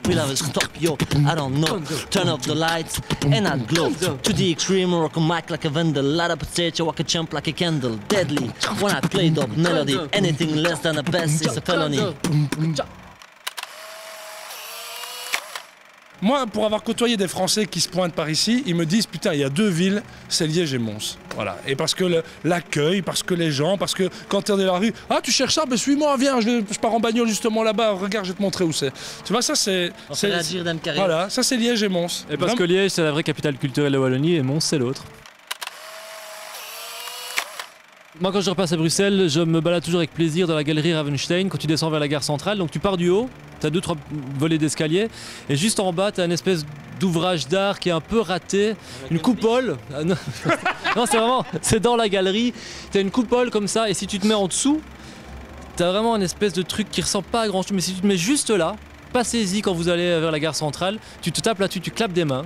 Will I stop, yo? I don't know. Turn off the lights and I'd glow. To the extreme, rock a mic like a vandal. Light up a stage, I walk a jump like a candle. Deadly, when I play the melody. Anything less than a bass is a felony. Moi, pour avoir côtoyé des Français qui se pointent par ici, ils me disent putain, il y a deux villes, c'est Liège et Mons. Voilà. Et parce que l'accueil, parce que les gens, parce que quand tu es dans la rue, ah tu cherches ça, ben suis-moi, viens, je pars en bagnole justement là-bas, regarde, je vais te montrer où c'est. Tu vois, ça c'est. Voilà, ça c'est Liège et Mons. Et parce que Liège c'est la vraie capitale culturelle de Wallonie et Mons c'est l'autre. Moi, quand je repasse à Bruxelles, je me balade toujours avec plaisir dans la galerie Ravenstein quand tu descends vers la gare centrale. Donc tu pars du haut, tu as 2-3 volets d'escalier et juste en bas, tu as une espèce d'ouvrage d'art qui est un peu raté, une coupole. Non, c'est vraiment, c'est dans la galerie. Tu as une coupole comme ça et si tu te mets en dessous, tu as vraiment une espèce de truc qui ressemble pas à grand chose. Mais si tu te mets juste là, passez-y quand vous allez vers la gare centrale, tu te tapes là-dessus, tu clapes des mains.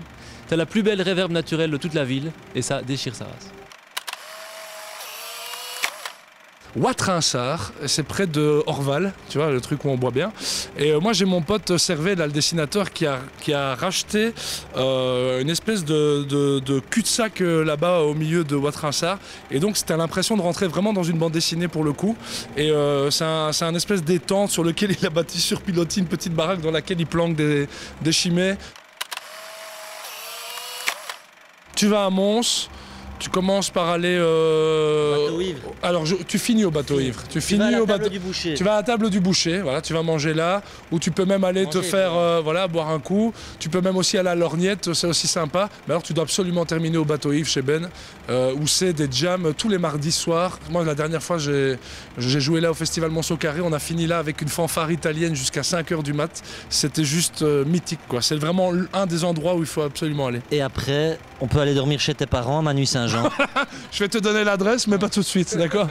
Tu as la plus belle réverb naturelle de toute la ville et ça déchire sa race. Watrinsart, c'est près de Orval, tu vois, le truc où on boit bien. Et moi, j'ai mon pote Servet, là, le dessinateur, qui a racheté une espèce de cul-de-sac là-bas au milieu de Watrinsart. Et donc, c'était l'impression de rentrer vraiment dans une bande dessinée pour le coup. Et c'est un espèce d'étang sur lequel il a bâti sur pilotis une petite baraque dans laquelle il planque des chimées. Tu vas à Mons. Tu commences par aller. Bateau ivre. Alors, tu finis au bateau ivre. Tu finis au bateau du boucher. Tu vas à la table du boucher. Voilà, tu vas manger là. Ou tu peux même aller te faire, voilà, boire un coup. Tu peux même aussi aller à l'Orgnette. C'est aussi sympa. Mais alors, tu dois absolument terminer au bateau ivre chez Ben, où c'est des jams tous les mardis soirs. Moi, la dernière fois, j'ai joué là au Festival Monceau Carré. On a fini là avec une fanfare italienne jusqu'à 5h du mat. C'était juste mythique, quoi. C'est vraiment un des endroits où il faut absolument aller. Et après, on peut aller dormir chez tes parents à Manu Saint-Jean. Je vais te donner l'adresse, mais pas tout de suite, d'accord?